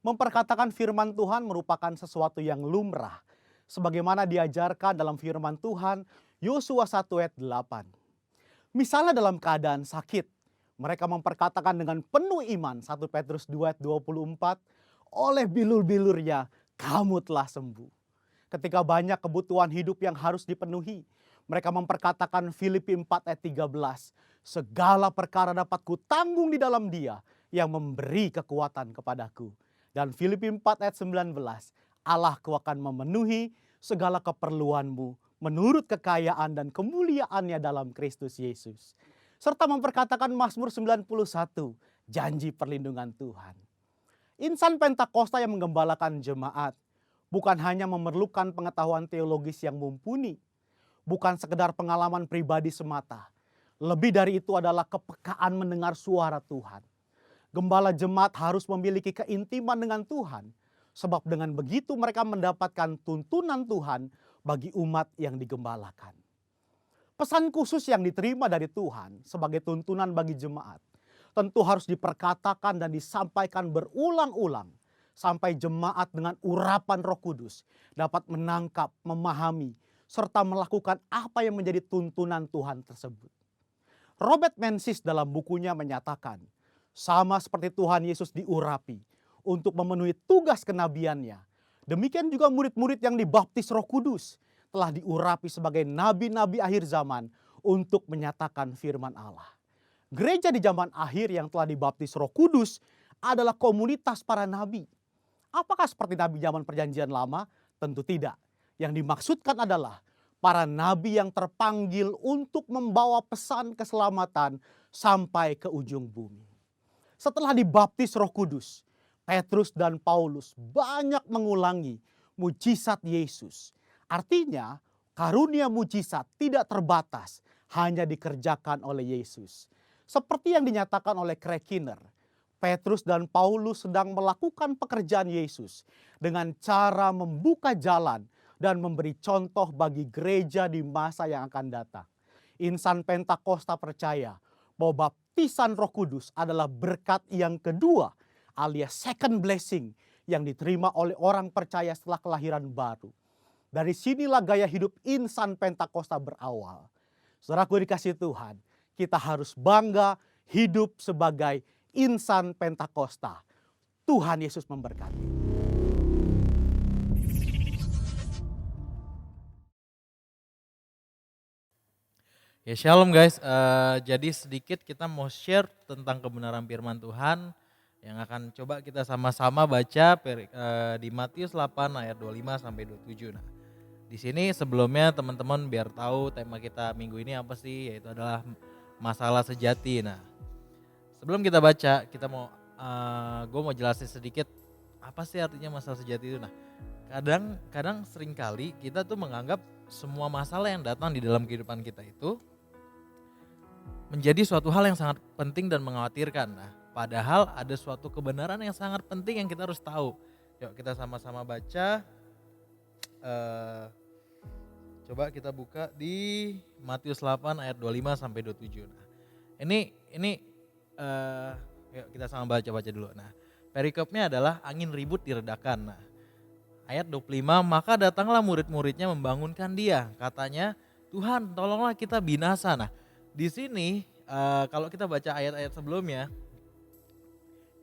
memperkatakan firman Tuhan merupakan sesuatu yang lumrah, sebagaimana diajarkan dalam firman Tuhan Yosua 1 ayat 8. Misalnya dalam keadaan sakit, mereka memperkatakan dengan penuh iman 1 Petrus 2 ayat 24, oleh bilur-bilurnya kamu telah sembuh. Ketika banyak kebutuhan hidup yang harus dipenuhi, mereka memperkatakan Filipi 4 ayat 13, segala perkara dapat kutanggung di dalam Dia yang memberi kekuatan kepadaku. Dan Filipi 4 ayat 19, Allahku akan memenuhi segala keperluanmu menurut kekayaan dan kemuliaannya dalam Kristus Yesus. Serta memperkatakan Mazmur 91, janji perlindungan Tuhan. Insan Pentakosta yang menggembalakan jemaat bukan hanya memerlukan pengetahuan teologis yang mumpuni, bukan sekedar pengalaman pribadi semata. Lebih dari itu adalah kepekaan mendengar suara Tuhan. Gembala jemaat harus memiliki keintiman dengan Tuhan, sebab dengan begitu mereka mendapatkan tuntunan Tuhan bagi umat yang digembalakan. Pesan khusus yang diterima dari Tuhan sebagai tuntunan bagi jemaat tentu harus diperkatakan dan disampaikan berulang-ulang sampai jemaat dengan urapan Roh Kudus dapat menangkap, memahami, serta melakukan apa yang menjadi tuntunan Tuhan tersebut. Robert Menzies dalam bukunya menyatakan, sama seperti Tuhan Yesus diurapi untuk memenuhi tugas kenabiannya, demikian juga murid-murid yang dibaptis Roh Kudus telah diurapi sebagai nabi-nabi akhir zaman untuk menyatakan firman Allah. Gereja di zaman akhir yang telah dibaptis Roh Kudus adalah komunitas para nabi. Apakah seperti nabi zaman Perjanjian Lama? Tentu tidak. Yang dimaksudkan adalah para nabi yang terpanggil untuk membawa pesan keselamatan sampai ke ujung bumi. Setelah dibaptis Roh Kudus, Petrus dan Paulus banyak mengulangi mujizat Yesus. Artinya karunia mujizat tidak terbatas, hanya dikerjakan oleh Yesus. Seperti yang dinyatakan oleh Craig Keener, Petrus dan Paulus sedang melakukan pekerjaan Yesus dengan cara membuka jalan dan memberi contoh bagi gereja di masa yang akan datang. Insan Pentakosta percaya bahwa baptisan Roh Kudus adalah berkat yang kedua alias second blessing yang diterima oleh orang percaya setelah kelahiran baru. Dari sinilah gaya hidup insan Pentakosta berawal. Saudaraku dikasihi Tuhan, kita harus bangga hidup sebagai insan Pentakosta. Tuhan Yesus memberkati. Ya shalom guys, jadi sedikit kita mau share tentang kebenaran firman Tuhan yang akan coba kita sama-sama baca di Matius 8 ayat 25 sampai 27. Nah, di sini sebelumnya teman-teman biar tahu tema kita minggu ini apa sih, yaitu adalah masalah sejati. Nah, sebelum kita baca, gue mau jelasin sedikit apa sih artinya masalah sejati itu. Nah, kadang seringkali kita tuh menganggap semua masalah yang datang di dalam kehidupan kita itu menjadi suatu hal yang sangat penting dan mengkhawatirkan. Nah, padahal ada suatu kebenaran yang sangat penting yang kita harus tahu. Yuk kita sama-sama baca. Coba kita buka di Matius 8 ayat 25 sampai 27. Nah, ini yuk kita sama baca dulu. Nah, perikopnya adalah angin ribut diredakan. Nah, ayat 25, maka datanglah murid-muridnya membangunkan dia. Katanya, Tuhan tolonglah kita binasa. Nah, di sini kalau kita baca ayat-ayat sebelumnya,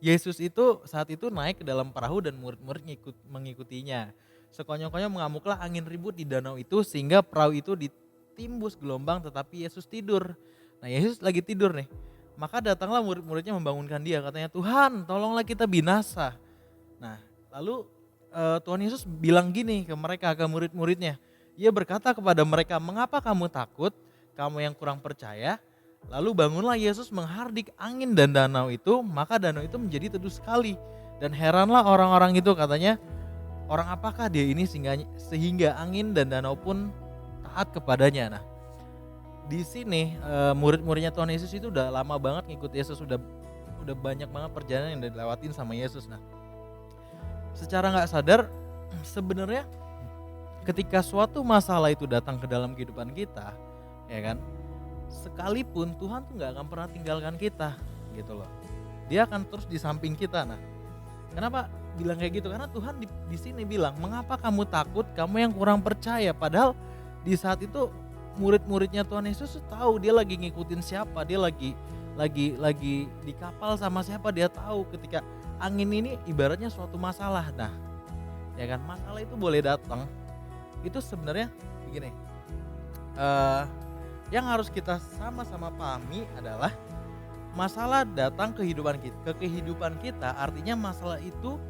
Yesus itu saat itu naik ke dalam perahu dan murid-murid mengikutinya. Sekonyong-konyong mengamuklah angin ribut di danau itu sehingga perahu itu ditimbus gelombang, tetapi Yesus tidur. Nah, Yesus lagi tidur nih. Maka datanglah murid-muridnya membangunkan dia. Katanya, Tuhan tolonglah kita binasa. Nah, lalu Tuhan Yesus bilang gini ke mereka, ke murid-muridnya. Ia berkata kepada mereka, mengapa kamu takut? Kamu yang kurang percaya. Lalu bangunlah Yesus menghardik angin dan danau itu, maka danau itu menjadi teduh sekali. Dan heranlah orang-orang itu, katanya, orang apakah dia ini sehingga angin dan danau pun taat kepadanya. Nah, di sini murid-muridnya Tuhan Yesus itu udah lama banget ngikut Yesus, udah banyak banget perjalanan yang udah dilewatin sama Yesus. Nah, secara nggak sadar sebenarnya ketika suatu masalah itu datang ke dalam kehidupan kita, ya kan, sekalipun Tuhan tuh nggak akan pernah tinggalkan kita gitu loh. Dia akan terus di samping kita. Nah, kenapa bilang kayak gitu? Karena Tuhan di sini bilang, mengapa kamu takut, kamu yang kurang percaya. Padahal di saat itu murid-muridnya Tuhan Yesus tahu dia lagi ngikutin siapa, dia lagi di kapal sama siapa. Dia tahu ketika angin ini ibaratnya suatu masalah. Nah, ya kan, masalah itu boleh datang. Itu sebenarnya begini. Yang harus kita sama-sama pahami adalah masalah datang ke kehidupan kita, artinya masalah itu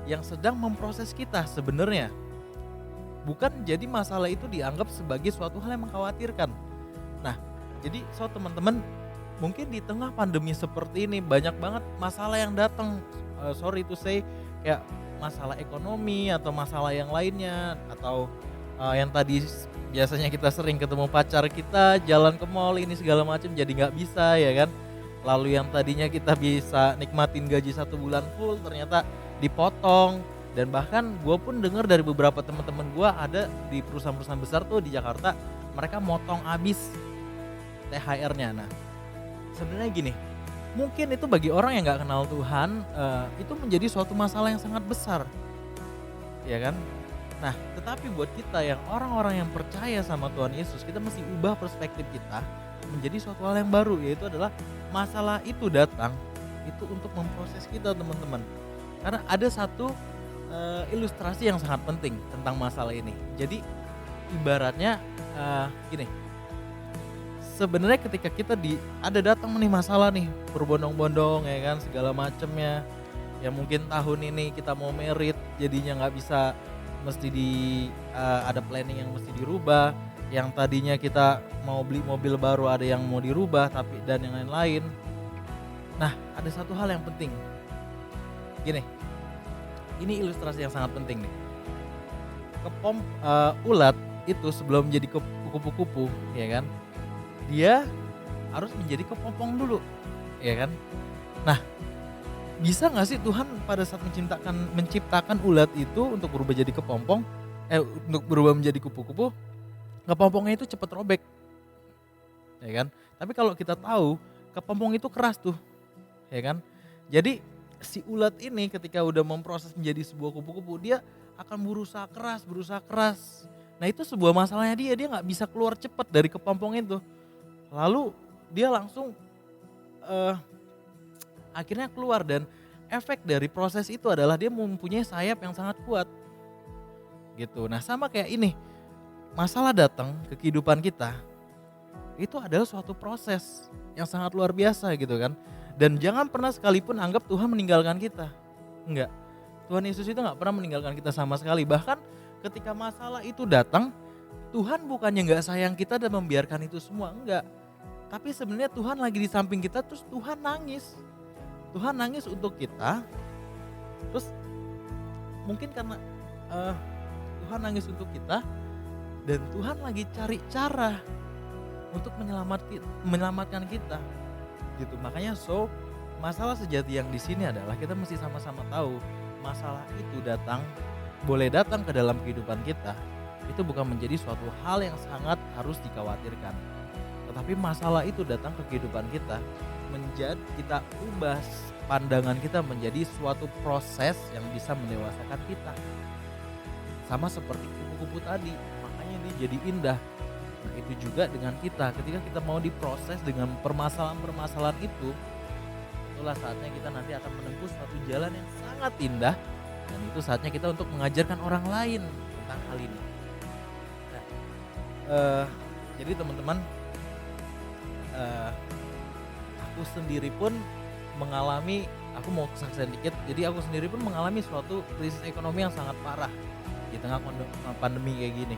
yang sedang memproses kita sebenarnya. Bukan jadi masalah itu dianggap sebagai suatu hal yang mengkhawatirkan. Nah, jadi teman-teman, mungkin di tengah pandemi seperti ini banyak banget masalah yang datang. Sorry to say, kayak masalah ekonomi atau masalah yang lainnya, atau yang tadi biasanya kita sering ketemu pacar kita jalan ke mall ini segala macam jadi nggak bisa, ya kan. Lalu yang tadinya kita bisa nikmatin gaji 1 bulan full ternyata dipotong. Dan bahkan gue pun dengar dari beberapa teman-teman gue ada di perusahaan-perusahaan besar tuh di Jakarta, mereka motong habis THR-nya. Nah, sebenarnya gini, mungkin itu bagi orang yang nggak kenal Tuhan itu menjadi suatu masalah yang sangat besar, ya kan. Nah, tetapi buat kita yang orang-orang yang percaya sama Tuhan Yesus, kita mesti ubah perspektif kita menjadi suatu hal yang baru, yaitu adalah masalah itu datang itu untuk memproses kita, teman-teman. Karena ada satu ilustrasi yang sangat penting tentang masalah ini. Jadi ibaratnya gini, sebenarnya ketika kita ada datang nih masalah nih, berbondong-bondong, ya kan, segala macemnya. Ya mungkin tahun ini kita mau merit, jadinya nggak bisa, mesti ada planning yang mesti dirubah. Yang tadinya kita mau beli mobil baru ada yang mau dirubah, tapi dan yang lain-lain. Nah, ada satu hal yang penting. Gini, ini ilustrasi yang sangat penting nih. ulat itu sebelum menjadi kupu-kupu, ya kan? Dia harus menjadi kepompong dulu, ya kan? Nah, bisa nggak sih Tuhan pada saat menciptakan ulat itu untuk berubah jadi kepompong, untuk berubah menjadi kupu-kupu, kepompongnya itu cepat robek, ya kan? Tapi kalau kita tahu kepompong itu keras tuh, ya kan? Jadi si ulat ini ketika udah memproses menjadi sebuah kupu-kupu, dia akan berusaha keras. Nah itu sebuah masalahnya dia nggak bisa keluar cepat dari kepompong itu. Lalu dia langsung akhirnya keluar, dan efek dari proses itu adalah dia mempunyai sayap yang sangat kuat. Gitu. Nah sama kayak ini, masalah datang ke kehidupan kita, itu adalah suatu proses yang sangat luar biasa gitu kan. Dan jangan pernah sekalipun anggap Tuhan meninggalkan kita. Enggak. Tuhan Yesus itu gak pernah meninggalkan kita sama sekali. Bahkan ketika masalah itu datang, Tuhan bukannya gak sayang kita dan membiarkan itu semua. Enggak. Tapi sebenarnya Tuhan lagi di samping kita, terus Tuhan nangis. Tuhan nangis untuk kita. Terus mungkin karena Tuhan nangis untuk kita, dan Tuhan lagi cari cara untuk menyelamatkan kita. Gitu. Makanya masalah sejati yang di sini adalah kita mesti sama-sama tahu masalah itu boleh datang ke dalam kehidupan kita. Itu bukan menjadi suatu hal yang sangat harus dikhawatirkan. Tetapi masalah itu datang ke kehidupan kita, kita ubah pandangan kita menjadi suatu proses yang bisa mendewasakan kita. Sama seperti kupu-kupu tadi, makanya dia jadi indah. Nah itu juga dengan kita, ketika kita mau diproses dengan permasalahan-permasalahan itu, itulah saatnya kita nanti akan menempuh suatu jalan yang sangat indah, dan itu saatnya kita untuk mengajarkan orang lain tentang hal ini. Nah, jadi teman-teman, aku sendiri pun aku mau kesaksian dikit, jadi aku sendiri pun mengalami suatu krisis ekonomi yang sangat parah di tengah pandemi kayak gini.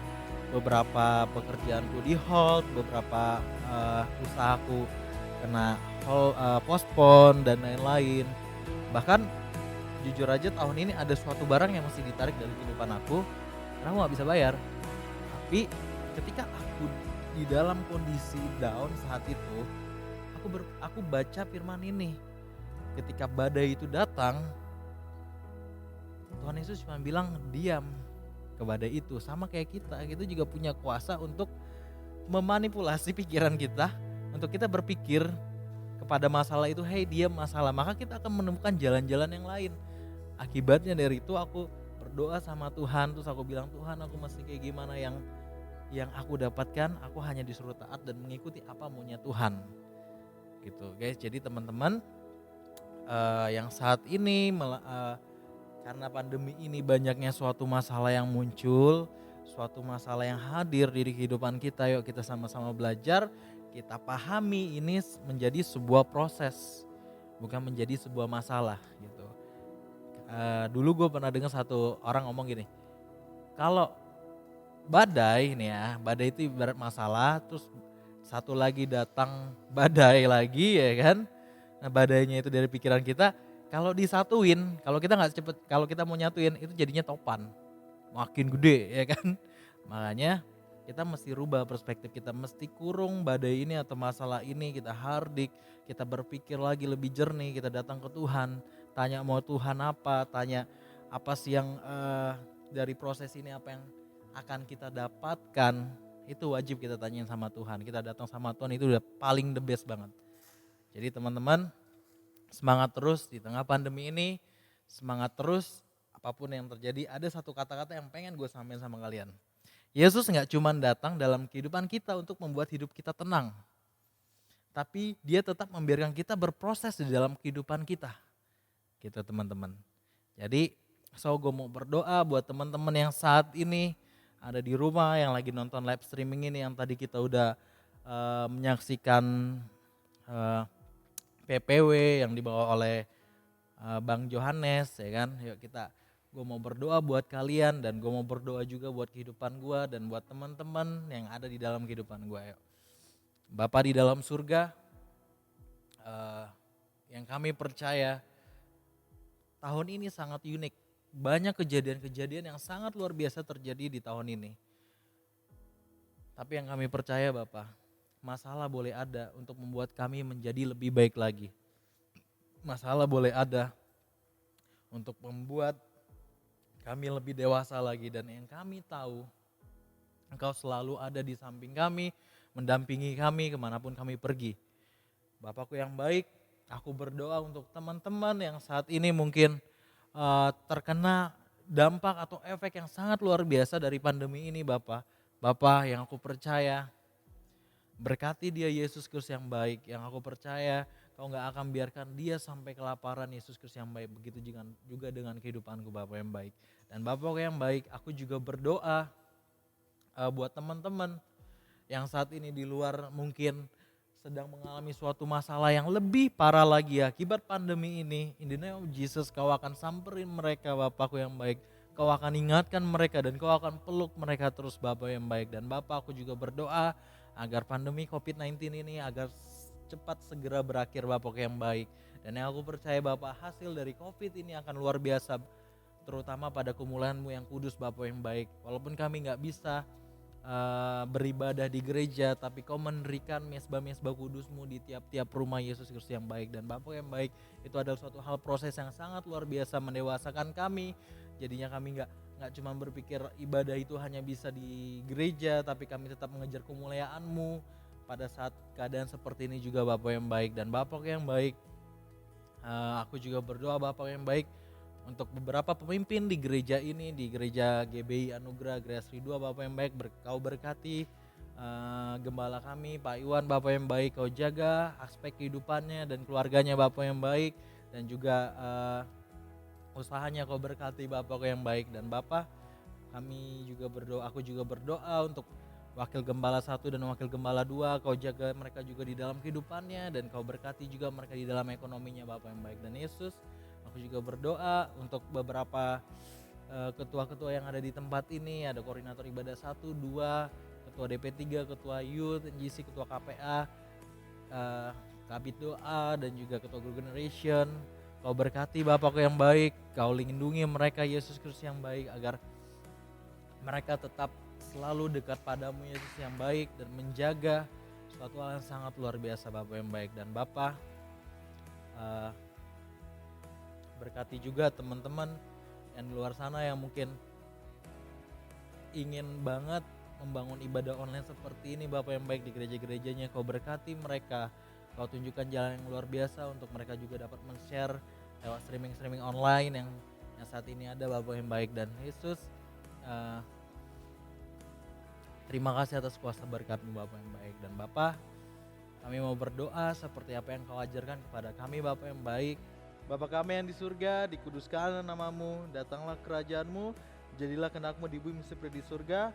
Beberapa pekerjaanku di hold, beberapa usahaku kena postpone dan lain-lain. Bahkan jujur aja tahun ini ada suatu barang yang mesti ditarik dari kehidupan aku karena aku gak bisa bayar. Tapi ketika aku di dalam kondisi down saat itu, aku baca firman ini. Ketika badai itu datang, Tuhan Yesus cuma bilang diam ke badai itu. Sama kayak kita juga punya kuasa untuk memanipulasi pikiran kita, untuk kita berpikir kepada masalah itu, hey diam masalah, maka kita akan menemukan jalan-jalan yang lain. Akibatnya dari itu aku berdoa sama Tuhan, terus aku bilang, Tuhan aku mesti kayak gimana, yang aku dapatkan aku hanya disuruh taat dan mengikuti apa maunya Tuhan. Gitu guys. Jadi teman-teman, yang saat ini karena pandemi ini banyaknya suatu masalah yang muncul, suatu masalah yang hadir di kehidupan kita. Yuk kita sama-sama belajar, kita pahami ini menjadi sebuah proses, bukan menjadi sebuah masalah gitu. Dulu gue pernah dengar satu orang ngomong gini, kalau badai nih ya, badai itu ibarat masalah, terus satu lagi datang badai lagi ya kan. Nah badainya itu dari pikiran kita. Kalau disatuin, kalau kita mau nyatuin itu jadinya topan, makin gede ya kan. Makanya kita mesti rubah perspektif, kita mesti kurung badai ini atau masalah ini, kita hardik, kita berpikir lagi lebih jernih, kita datang ke Tuhan, tanya mau Tuhan apa, tanya apa sih yang dari proses ini apa yang akan kita dapatkan. Itu wajib kita tanyain sama Tuhan. Kita datang sama Tuhan itu udah paling the best banget. Jadi teman-teman, semangat terus di tengah pandemi ini, semangat terus apapun yang terjadi. Ada satu kata-kata yang pengen gue sampaikan sama kalian. Yesus gak cuma datang dalam kehidupan kita untuk membuat hidup kita tenang, tapi dia tetap membiarkan kita berproses di dalam kehidupan kita. Gitu teman-teman. Jadi gue mau berdoa buat teman-teman yang saat ini ada di rumah, yang lagi nonton live streaming ini, yang tadi kita udah menyaksikan PPW yang dibawa oleh Bang Johannes ya kan. Yuk gue mau berdoa buat kalian, dan gue mau berdoa juga buat kehidupan gue dan buat teman-teman yang ada di dalam kehidupan gue. Yuk. Bapa di dalam surga, yang kami percaya tahun ini sangat unik banyak kejadian-kejadian yang sangat luar biasa terjadi di tahun ini. Tapi yang kami percaya Bapak, masalah boleh ada untuk membuat kami menjadi lebih baik lagi. Masalah boleh ada untuk membuat kami lebih dewasa lagi, dan yang kami tahu Engkau selalu ada di samping kami, mendampingi kami kemanapun kami pergi. Bapakku yang baik, aku berdoa untuk teman-teman yang saat ini mungkin terkena dampak atau efek yang sangat luar biasa dari pandemi ini Bapak. Bapak yang aku percaya, berkati dia Yesus Kristus yang baik, yang aku percaya Kau gak akan biarkan dia sampai kelaparan Yesus Kristus yang baik. Begitu juga dengan kehidupanku Bapak yang baik. Dan Bapak yang baik, aku juga berdoa buat teman-teman yang saat ini di luar mungkin sedang mengalami suatu masalah yang lebih parah lagi akibat pandemi ini. In the name of Jesus, Kau akan samperin mereka Bapakku yang baik. Kau akan ingatkan mereka dan Kau akan peluk mereka terus Bapak yang baik. Dan Bapak, aku juga berdoa agar pandemi COVID-19 ini agar cepat segera berakhir Bapak yang baik. Dan yang aku percaya Bapak, hasil dari COVID ini akan luar biasa, terutama pada kumulanmu yang kudus Bapak yang baik. Walaupun kami gak bisa beribadah di gereja, tapi Kau memberikan mesbah-mesbah kudus-Mu di tiap-tiap rumah Yesus Kristus yang baik. Dan Bapak yang baik, itu adalah suatu hal proses yang sangat luar biasa mendewasakan kami. Jadinya kami nggak cuma berpikir ibadah itu hanya bisa di gereja, tapi kami tetap mengejar kemuliaan-Mu pada saat keadaan seperti ini juga Bapak yang baik. Dan Bapak yang baik, aku juga berdoa Bapak yang baik untuk beberapa pemimpin di gereja ini, di gereja GBI Anugerah Grace 2 Bapak yang baik, Kau berkati gembala kami Pak Iwan Bapak yang baik, Kau jaga aspek kehidupannya dan keluarganya Bapak yang baik, dan juga usahanya Kau berkati Bapak yang baik. Dan Bapak, kami juga berdoa, aku juga berdoa untuk Wakil Gembala 1 dan Wakil Gembala 2, Kau jaga mereka juga di dalam kehidupannya dan Kau berkati juga mereka di dalam ekonominya Bapak yang baik. Dan Yesus, aku juga berdoa untuk beberapa ketua-ketua yang ada di tempat ini, ada koordinator ibadah 1, 2, ketua DP3, ketua Youth, NGC, ketua KPA, Kabit Doa, dan juga ketua Grow Generation. Kau berkati Bapakku yang baik, Kau lindungi mereka Yesus Kristus yang baik, agar mereka tetap selalu dekat padamu Yesus yang baik dan menjaga suatu hal yang sangat luar biasa Bapak yang baik. Dan Bapak, berkati juga teman-teman yang di luar sana yang mungkin ingin banget membangun ibadah online seperti ini Bapak yang baik di gereja-gerejanya. Kau berkati mereka, Kau tunjukkan jalan yang luar biasa untuk mereka juga dapat men-share lewat streaming online yang saat ini ada Bapak yang baik. Dan Yesus, terima kasih atas kuasa berkat-Mu Bapak yang baik. Dan Bapak, kami mau berdoa seperti apa yang Kau ajarkan kepada kami Bapak yang baik. Bapa kami yang di surga, dikuduskan nama-Mu, datanglah kerajaan-Mu, jadilah kehendak-Mu di bumi seperti di surga.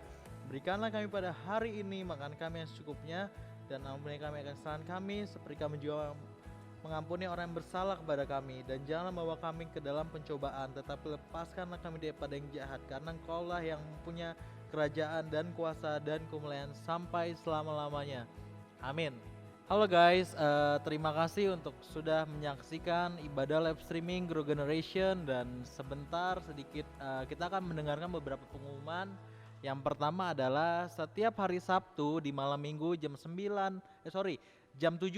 Berikanlah kami pada hari ini makan kami yang secukupnya, dan ampuni kami akan kesalahan kami, seperti kami juga mengampuni orang yang bersalah kepada kami. Dan janganlah membawa kami ke dalam pencobaan, tetapi lepaskanlah kami daripada yang jahat, karena Engkau-lah yang punya kerajaan dan kuasa dan kemuliaan sampai selama-lamanya. Amin. Halo guys, terima kasih untuk sudah menyaksikan ibadah live streaming Grow Generation. Dan sebentar sedikit kita akan mendengarkan beberapa pengumuman. Yang pertama adalah setiap hari Sabtu di malam minggu jam 7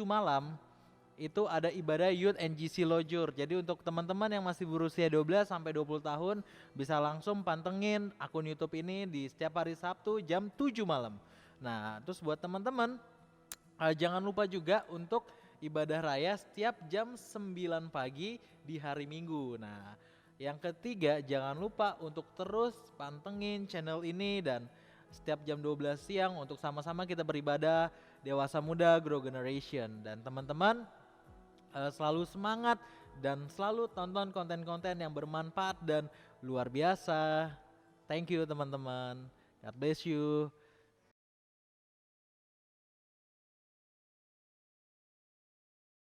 malam itu ada ibadah Youth NGC Lojur. Jadi untuk teman-teman yang masih berusia 12 sampai 20 tahun bisa langsung pantengin akun YouTube ini di setiap hari Sabtu jam 7 malam. Nah, terus buat teman-teman, jangan lupa juga untuk ibadah raya setiap jam 9 pagi di hari Minggu. Nah, yang ketiga, jangan lupa untuk terus pantengin channel ini dan setiap jam 12 siang untuk sama-sama kita beribadah Dewasa Muda Grow Generation. Dan teman-teman, selalu semangat dan selalu tonton konten-konten yang bermanfaat dan luar biasa. Thank you teman-teman. God bless you.